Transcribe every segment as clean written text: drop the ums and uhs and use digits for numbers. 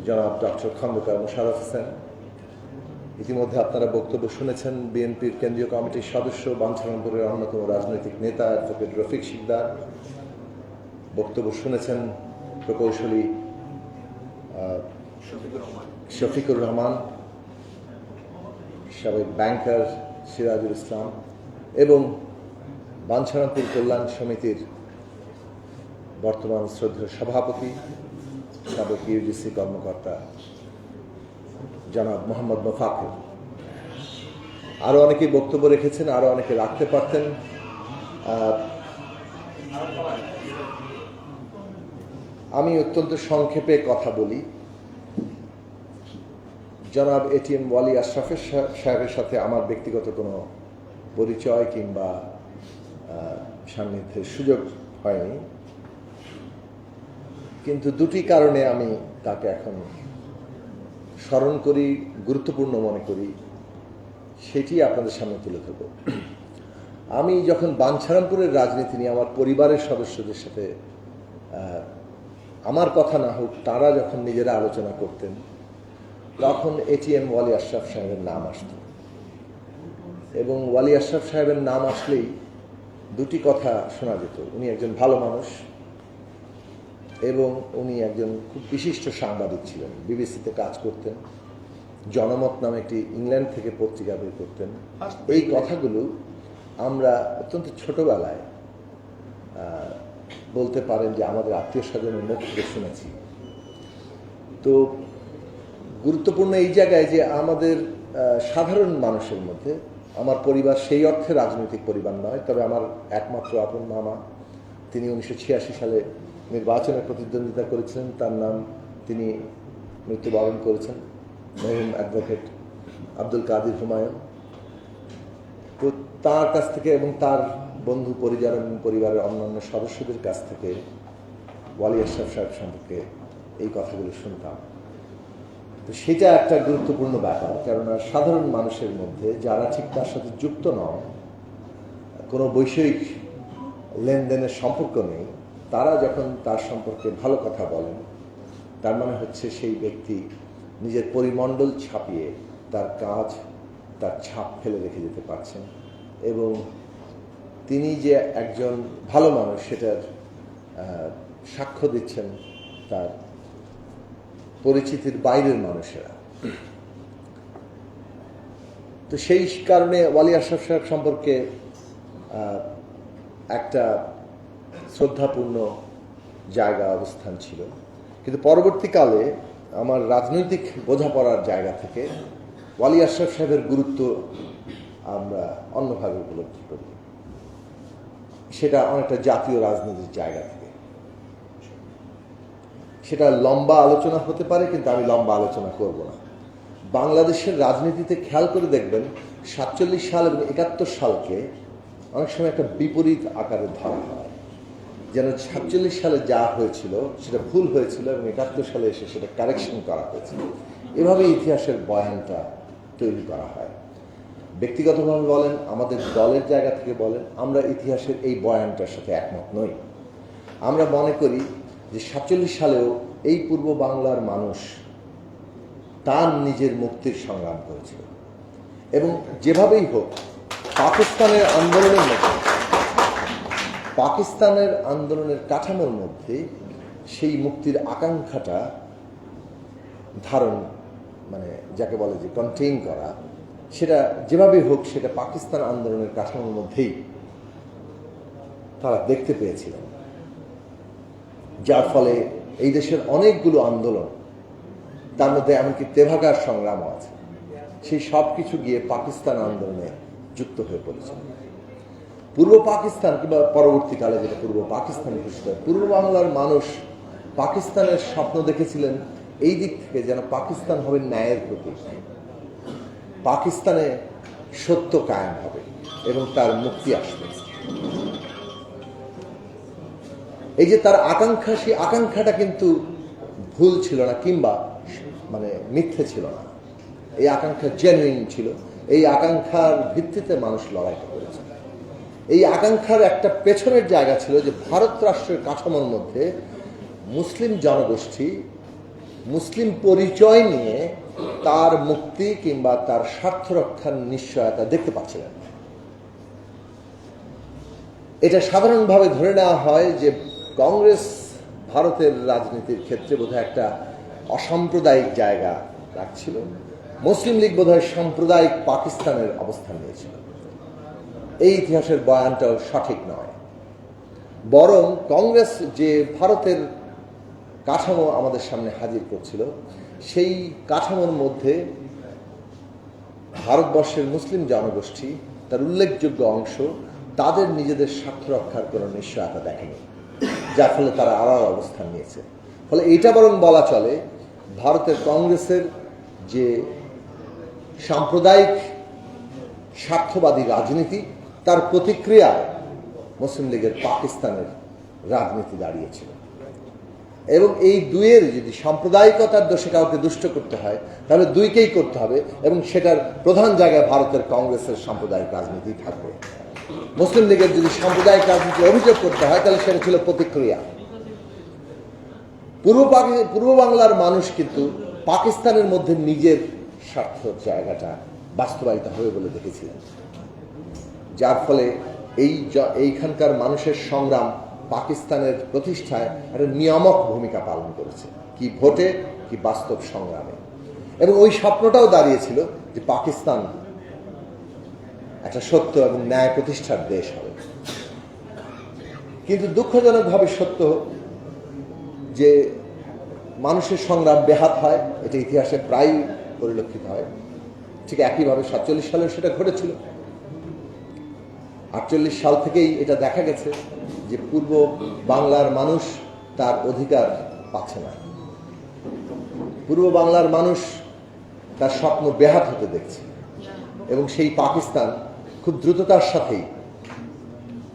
জনাব ডক্টর খন্দকার মোশাররফ হোসেন, ইতিমধ্যে আপনারা বক্তব্য শুনেছেন বিএনপির কেন্দ্রীয় কমিটির সদস্য, বাঞ্ছারামপুরের অন্যতম রাজনৈতিক নেতা অ্যাডভোকেট রফিক শিকদার, বক্তব্য শুনেছেন প্রকৌশলী শফিকুর রহমান, সাবেক ব্যাংকার সিরাজুল ইসলাম এবং বাঞ্ছারামপুর কল্যাণ সমিতির বর্তমান শ্রদ্ধেয় সভাপতি, সাবেক ইউজিসি কর্মকর্তা জনাব মোহাম্মদ মোফাক্কের। আরও অনেকেই বক্তব্য রেখেছেন, আরও অনেকে রাখতে পারতেন। আমি অত্যন্ত সংক্ষেপে কথা বলি। জনাব এটিএম ওয়ালি আশরাফের সাহেবের সাথে আমার ব্যক্তিগত কোনো পরিচয় কিংবা সান্নিধ্যের সুযোগ হয়নি, কিন্তু দুটি কারণে আমি তাকে এখন স্মরণ করি, গুরুত্বপূর্ণ মনে করি, সেটি আপনাদের সামনে তুলে ধরব। আমি যখন বাঞ্ছারামপুরের রাজনীতি নিয়ে আমার পরিবারের সদস্যদের সাথে আমার কথা না হোক তারা যখন নিজেরা আলোচনা করতেন, তখন এটিএম ওয়ালি আশরাফ সাহেবের নাম আসত এবং ওয়ালি আশরাফ সাহেবের নাম আসলেই দুটি কথা শোনা যেত। উনি একজন ভালো মানুষ এবং উনি একজন খুব বিশিষ্ট সাংবাদিক ছিলেন, বিবিসিতে কাজ করতেন, জনমত নামে একটি ইংল্যান্ড থেকে পত্রিকা বের করতেন। এই কথাগুলো আমরা অত্যন্ত ছোটবেলায় বলতে পারেন যে আমাদের আত্মীয় স্বজনের মুখ থেকে শুনেছি। তো গুরুত্বপূর্ণ এই জায়গায় যে আমাদের সাধারণ মানুষের মধ্যে, আমার পরিবার সেই অর্থে রাজনৈতিক পরিবার নয়, তবে আমার একমাত্র আপন মামা, তিনি 1986 সালে নির্বাচনে প্রতিদ্বন্দ্বিতা করেছিলেন, তার নাম, তিনি মৃত্যুবরণ করেছেন, মরহুম অ্যাডভোকেট আব্দুল কাদির হুমায়ুন। তো তার কাছ থেকে এবং তার বন্ধু পরিজন এবং পরিবারের অন্যান্য সদস্যদের কাছ থেকে ওয়ালি আশরাফ সাহেব সম্পর্কে এই কথাগুলো শুনতাম। তো সেটা একটা গুরুত্বপূর্ণ ব্যাপার, কেননা সাধারণ মানুষের মধ্যে যারা ঠিক তার সাথে যুক্ত নন, কোনো বৈষয়িক লেনদেনের সম্পর্ক নেই, তারা যখন তার সম্পর্কে ভালো কথা বলেন, তার মানে হচ্ছে সেই ব্যক্তি নিজের পরিমণ্ডল ছাপিয়ে তার কাজ, তার ছাপ ফেলে রেখে যেতে পারছেন এবং তিনি যে একজন ভালো মানুষ সেটার সাক্ষ্য দিচ্ছেন তার পরিচিতির বাইরের মানুষেরা। তো সেই কারণে ওয়ালি আশরাফ সাহেব সম্পর্কে একটা শ্রদ্ধাপূর্ণ জায়গা, অবস্থান ছিল। কিন্তু পরবর্তীকালে আমার রাজনৈতিক বোঝাপড়ার জায়গা থেকে ওয়ালি আশরাফ সাহেবের গুরুত্ব আমরা অন্যভাবে উপলব্ধি করি, সেটা অনেকটা জাতীয় রাজনীতির জায়গা থেকে। সেটা লম্বা আলোচনা হতে পারে, কিন্তু আমি লম্বা আলোচনা করব না। বাংলাদেশের রাজনীতিতে খেয়াল করে দেখবেন 47 সাল এবং 71 সালকে অনেক সময় একটা বিপরীত আকারে ধরা হয়, যেন 47 সালে যা হয়েছিল সেটা ভুল হয়েছিল এবং 71 সালে এসে সেটা কারেকশন করা হয়েছিল। এভাবে ইতিহাসের বয়ানটা তৈরি করা হয়। ব্যক্তিগতভাবে বলেন, আমাদের দলের জায়গা থেকে বলেন, আমরা ইতিহাসের এই বয়ানটার সাথে একমত নই। আমরা মনে করি যে 47 সালেও এই পূর্ব বাংলার মানুষ তার নিজের মুক্তির সংগ্রাম করেছিল এবং যেভাবেই হোক পাকিস্তানের আন্দোলনের কাঠামোর মধ্যে সেই মুক্তির আকাঙ্ক্ষাটা ধারণ, মানে যাকে বলে যে কন্টেইন করা, সেটা যেভাবেই হোক সেটা পাকিস্তান আন্দোলনের কাঠামোর মধ্যেই তারা দেখতে পেয়েছিলেন, যার ফলে এই দেশের অনেকগুলো আন্দোলন, তার মধ্যে এমনকি তেভাগার সংগ্রামও আছে, সেই সব কিছু গিয়ে পাকিস্তান আন্দোলনে যুক্ত হয়ে পড়েছে। পূর্ব পাকিস্তান কিংবা পরবর্তীকালে যেটা পূর্ব পাকিস্তান ঘোষিত, পূর্ব বাংলার মানুষ পাকিস্তানের স্বপ্ন দেখেছিলেন এই দিক থেকে, যেন পাকিস্তান হবে ন্যায়ের প্রতীক, পাকিস্তানে সত্য কায়েম হবে এবং তার মুক্তি আসবে। এই যে তার আকাঙ্ক্ষা, সেই আকাঙ্ক্ষাটা কিন্তু ভুল ছিল না কিংবা মানে মিথ্যে ছিল না। এই আকাঙ্ক্ষা জেনুইন ছিল। এই আকাঙ্ক্ষার ভিত্তিতে মানুষ লড়াইটা করেছে। এই আকাঙ্ক্ষার একটা পেছনের জায়গা ছিল যে ভারত রাষ্ট্রের কাঠামোর মধ্যে মুসলিম জনগোষ্ঠী মুসলিম পরিচয় নিয়ে তার মুক্তি কিংবা তার স্বার্থ রক্ষার নিশ্চয়তা দেখতে পাচ্ছিলেন। এটা সাধারণভাবে ধরে নেওয়া হয় যে কংগ্রেস ভারতের রাজনীতির ক্ষেত্রে বোধহয় একটা অসাম্প্রদায়িক জায়গা রাখছিল, মুসলিম লীগ বোধহয় সাম্প্রদায়িক পাকিস্তানের অবস্থান নিয়েছিল। এই ইতিহাসের বয়ানটাও সঠিক নয়, বরং কংগ্রেস যে ভারতের কাঠামো আমাদের সামনে হাজির করছিল, সেই কাঠামোর মধ্যে ভারতবর্ষের মুসলিম জনগোষ্ঠী তার উল্লেখযোগ্য অংশ তাদের নিজেদের স্বার্থ রক্ষার কোনো নিশ্চয়তা দেখেনি, যার ফলে তারা আলাদা অবস্থান নিয়েছে। ফলে এটা বরং বলা চলে ভারতের কংগ্রেসের যে সাম্প্রদায়িক স্বার্থবাদী রাজনীতি, তার প্রতিক্রিয়ায় মুসলিম লীগের পাকিস্তানের রাজনীতি দাঁড়িয়েছিল। এবং এই দুইয়ের যদি সাম্প্রদায়িকতার দোষে কাউকে দুষ্ট করতে হয়, তাহলে দুইকেই করতে হবে, এবং সেটার প্রধান জায়গায় ভারতের কংগ্রেসের সাম্প্রদায়িক রাজনীতি থাকবে। মুসলিম লীগের যদি সাম্প্রদায়িক রাজনীতি অভিযোগ করতে হয়, তাহলে সেটা ছিল প্রতিক্রিয়া। পূর্ব বাংলার মানুষ কিন্তু পাকিস্তানের মধ্যে নিজের স্বার্থ জায়গাটা বাস্তবায়িত হবে বলে দেখেছিলেন, যার ফলে এইখানকার মানুষের সংগ্রাম পাকিস্তানের প্রতিষ্ঠায় একটা নিয়ামক ভূমিকা পালন করেছে, কি ভোটে কি বাস্তব সংগ্রামে। এবং ওই স্বপ্নটাও দাঁড়িয়েছিল যে পাকিস্তান একটা সত্য এবং ন্যায় প্রতিষ্ঠার দেশ হবে। কিন্তু দুঃখজনকভাবে সত্য যে মানুষের সংগ্রাম ব্যাহত হয়, এটা ইতিহাসে প্রায় পরিলক্ষিত হয়। ঠিক একইভাবে 47 সালেও সেটা ঘটেছিল। 48 সাল থেকেই এটা দেখা গেছে যে পূর্ব বাংলার মানুষ তার অধিকার পাচ্ছে না, পূর্ব বাংলার মানুষ তার স্বপ্ন ব্যাহত হতে দেখছে, এবং সেই পাকিস্তান খুব দ্রুততার সাথেই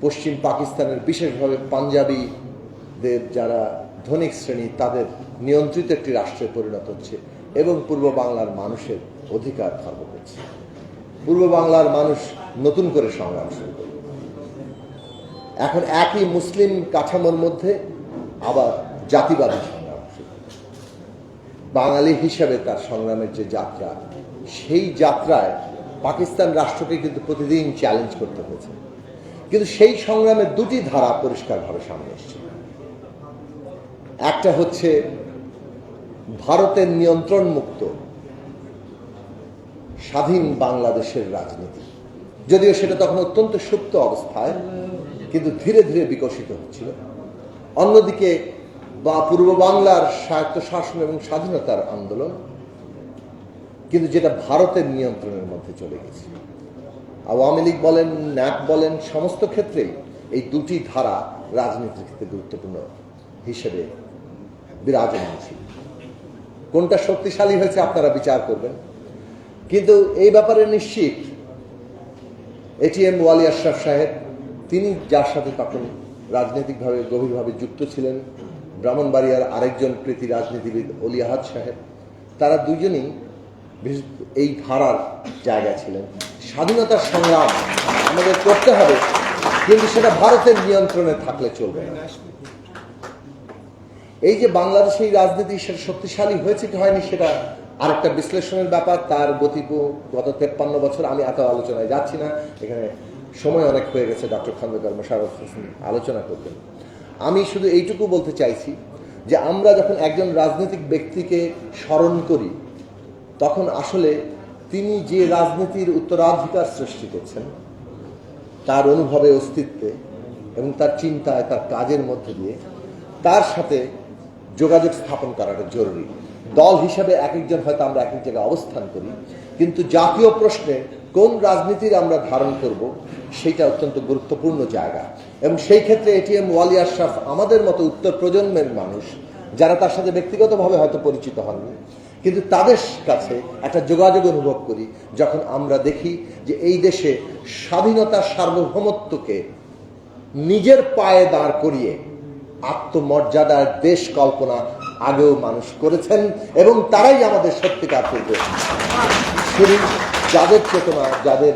পশ্চিম পাকিস্তানের বিশেষভাবে পাঞ্জাবিদের যারা ধনিক শ্রেণী তাদের নিয়ন্ত্রিত একটি রাষ্ট্রে পরিণত হচ্ছে, এবং পূর্ব বাংলার মানুষের অধিকার খর্ব করছে। পূর্ব বাংলার মানুষ নতুন করে সংগ্রাম শুরু করবে। এখন একই মুসলিম কাঠামোর মধ্যে আবার জাতিবাদী সংগ্রাম শুরু করবে। বাঙালি হিসাবে তার সংগ্রামের যে যাত্রা, সেই যাত্রায় পাকিস্তান রাষ্ট্রকে কিন্তু প্রতিদিন চ্যালেঞ্জ করতে হয়েছে। কিন্তু সেই সংগ্রামের দুটি ধারা পরিষ্কারভাবে সামনে এসছে। একটা হচ্ছে ভারতের নিয়ন্ত্রণ মুক্ত স্বাধীন বাংলাদেশের রাজনীতি, যদিও সেটা তখন অত্যন্ত সুপ্ত অবস্থায়, কিন্তু ধীরে ধীরে বিকশিত হচ্ছিল। অন্যদিকে পূর্ব বাংলার স্বায়ত্তশাসন এবং স্বাধীনতার আন্দোলন, কিন্তু যেটা ভারতের নিয়ন্ত্রণের মধ্যে চলে গেছে। আওয়ামী লীগ বলেন, ন্যাপ বলেন, সমস্ত ক্ষেত্রেই এই দুটি ধারা রাজনীতির ক্ষেত্রে গুরুত্বপূর্ণ হিসেবে বিরাজমান ছিল। কোনটা শক্তিশালী হয়েছে আপনারা বিচার করবেন। কিন্তু এই ব্যাপারে নিশ্চিত এটিএম ওয়ালি আশরাফ সাহেব, তিনি যার সাথে তখন রাজনৈতিকভাবে গভীরভাবে যুক্ত ছিলেন, ব্রাহ্মণবাড়িয়ার আরেকজন কৃতি রাজনীতিবিদ অলি আহাদ সাহেব, তারা দুজনই এই ধারার জায়গা ছিলেন। স্বাধীনতার সংগ্রাম আমাদের করতে হবে, কিন্তু সেটা ভারতের নিয়ন্ত্রণে থাকলে চলবে না। এই যে বাংলাদেশে এই রাজনীতি সেটা শক্তিশালী হয়েছে কি হয়নি সেটা আরেকটা বিশ্লেষণের ব্যাপার। তার গত 53 বছর আমি এত আলোচনায় যাচ্ছি না, এখানে সময় অনেক হয়ে গেছে, ডক্টর খন্দকার মোশাররফ হোসেন আলোচনা করবেন। আমি শুধু এইটুকু বলতে চাইছি যে আমরা যখন একজন রাজনৈতিক ব্যক্তিকে স্মরণ করি, তখন আসলে তিনি যে রাজনীতির উত্তরাধিকার সৃষ্টি করছেন, তার অনুভবে, অস্তিত্বে এবং তার চিন্তায়, তার কাজের মধ্যে দিয়ে তার সাথে যোগাযোগ স্থাপন করাটা জরুরি। দল হিসাবে এক একজন হয়তো আমরা এক এক জায়গায় অবস্থান করি, কিন্তু জাতীয় প্রশ্নে কোন রাজনীতির আমরা ধারণ করব সেইটা অত্যন্ত গুরুত্বপূর্ণ জায়গা। এবং সেই ক্ষেত্রে এটিএম ওয়ালি আশরাফ আমাদের মতো উত্তর প্রজন্মের মানুষ, যারা তার সাথে ব্যক্তিগতভাবে হয়তো পরিচিত হননি, কিন্তু তাদের কাছে একটা যোগাযোগ অনুভব করি যখন আমরা দেখি যে এই দেশে স্বাধীনতার সার্বভৌমত্বকে নিজের পায়ে দাঁড় করিয়ে আত্মমর্যাদার দেশ কল্পনা আগেও মানুষ করেছেন, এবং তারাই আমাদের সত্যিকার পূর্বে শুধু যাদের চেতনা, যাদের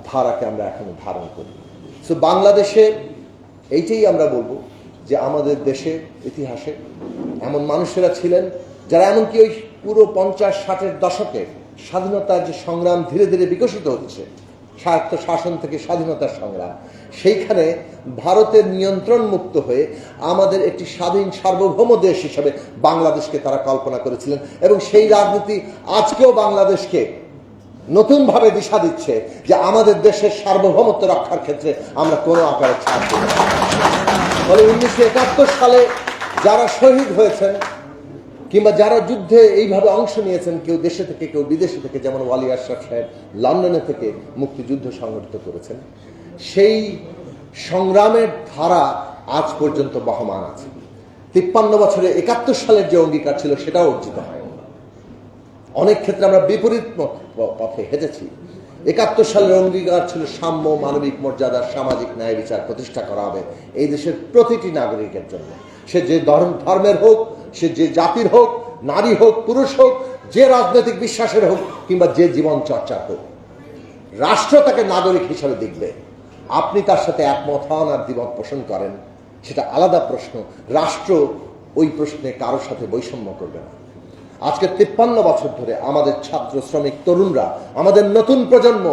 ধারাকে আমরা এখনো ধারণ করি। সো বাংলাদেশে এইটাই আমরা বলবো যে আমাদের দেশে ইতিহাসে এমন মানুষেরা ছিলেন যারা এমনকি ওই পুরো 50-60-এর দশকে স্বাধীনতার যে সংগ্রাম ধীরে ধীরে বিকশিত হচ্ছে, স্বায়ত্ত শাসন থেকে স্বাধীনতার সংগ্রাম, সেইখানে ভারতের নিয়ন্ত্রণ মুক্ত হয়ে আমাদের একটি স্বাধীন সার্বভৌম দেশ হিসেবে বাংলাদেশকে তারা কল্পনা করেছিলেন। এবং সেই রাজনীতি আজকেও বাংলাদেশকে নতুনভাবে দিশা দিচ্ছে যে আমাদের দেশের সার্বভৌমত্ব রক্ষার ক্ষেত্রে আমরা কোনো আকারে ছাড় দেব না। ফলে 1971 সালে যারা শহীদ হয়েছেন কিংবা যারা যুদ্ধে এইভাবে অংশ নিয়েছেন, কেউ দেশে থেকে কেউ বিদেশে থেকে, যেমন ওয়ালি আশরাফ সাহেব লন্ডনে থেকে মুক্তিযুদ্ধ সংগঠিত করেছেন, সেই সংগ্রামের ধারা আজ পর্যন্ত বহমান আছে। 53 বছরে 71 সালের যে অঙ্গীকার ছিল সেটাও অর্জিত হয়। অনেক ক্ষেত্রে আমরা বিপরীত পথে হেঁটেছি। 71 সালের অঙ্গীকার ছিল সাম্য, মানবিক মর্যাদা, সামাজিক ন্যায় বিচার প্রতিষ্ঠা করা হবে এই দেশের প্রতিটি নাগরিকের জন্য, সে যে ধর্মের হোক, সে যে জাতির হোক, নারী হোক, পুরুষ হোক, যে রাজনৈতিক বিশ্বাসের হোক কিংবা যে জীবন চর্চার হোক, রাষ্ট্র তাকে নাগরিক হিসাবে দেখবে। আপনি তার সাথে একমত হন আর দ্বিমত পোষণ করেন, সেটা আলাদা প্রশ্ন। রাষ্ট্র ওই প্রশ্নে কারোর সাথে বৈষম্য করবে না। আজকে 53 বছর ধরে আমাদের ছাত্র, শ্রমিক, তরুণরা, আমাদের নতুন প্রজন্ম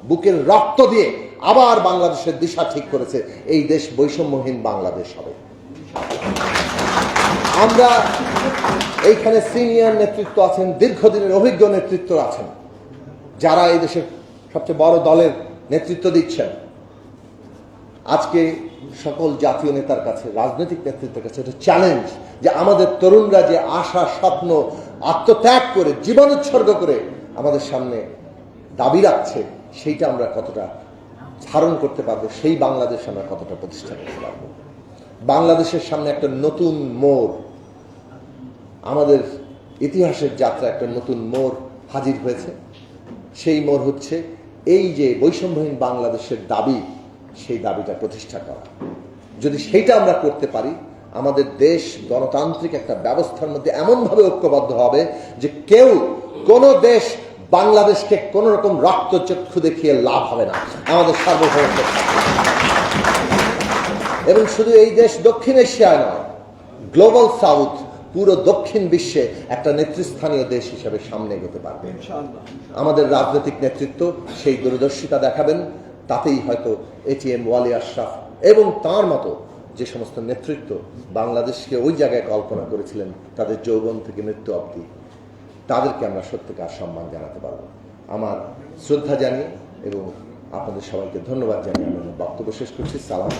বুকের রক্ত দিয়ে আবার বাংলাদেশের দিশা ঠিক করেছে। এই দেশ বৈষম্যহীন বাংলাদেশ হবে। আমরা এইখানে সিনিয়র নেতৃত্ব আছেন, দীর্ঘদিনের অভিজ্ঞ নেতৃত্ব আছেন, যারা এই দেশের সবচেয়ে বড় দলের নেতৃত্ব দিচ্ছেন। আজকে সকল জাতীয় নেতার কাছে, রাজনৈতিক নেতৃত্বের কাছে এটা চ্যালেঞ্জ যে আমাদের তরুণরা যে আশা, স্বপ্ন আত্মত্যাগ করে, জীবন উৎসর্গ করে আমাদের সামনে দাবি রাখছে, সেইটা আমরা কতটা ধারণ করতে পারবো, সেই বাংলাদেশ আমরা কতটা প্রতিষ্ঠা করতে পারবো। বাংলাদেশের সামনে একটা নতুন মোড়, আমাদের ইতিহাসের যাত্রা একটা নতুন মোড় হাজির হয়েছে। সেই মোড় হচ্ছে এই যে বৈষম্যহীন বাংলাদেশের দাবি, সেই দাবিটা প্রতিষ্ঠা করা। যদি সেইটা আমরা করতে পারি, আমাদের দেশ গণতান্ত্রিক একটা ব্যবস্থার মধ্যে এমনভাবে ঐক্যবদ্ধ হবে যে কেউ, কোনো দেশ বাংলাদেশকে কোন রকম রক্তচক্ষু দেখিয়ে লাভ হবে না। আমাদের সার্বভৌমত্ব, এবং শুধু এই দেশ দক্ষিণ এশিয়ায় নয়, গ্লোবাল সাউথ, পুরো দক্ষিণ বিশ্বে একটা নেতৃস্থানীয় দেশ হিসেবে সামনে এগোতে পারবে। আমাদের রাজনৈতিক নেতৃত্ব সেই দূরদর্শিতা দেখাবেন। তাতেই হয়তো এটিএম ওয়ালি আশরাফ এবং তার মতো যে সমস্ত নেতৃত্ব বাংলাদেশকে ওই জায়গায় কল্পনা করেছিলেন, তাদের যৌবন থেকে মৃত্যু অবধি, তাদেরকে আমরা সত্যিকার সম্মান জানাতে পারব। আমার শ্রদ্ধা জানিয়ে এবং আপনাদের সবাইকে ধন্যবাদ জানিয়ে আমি বক্তব্য শেষ করছি। সালাম।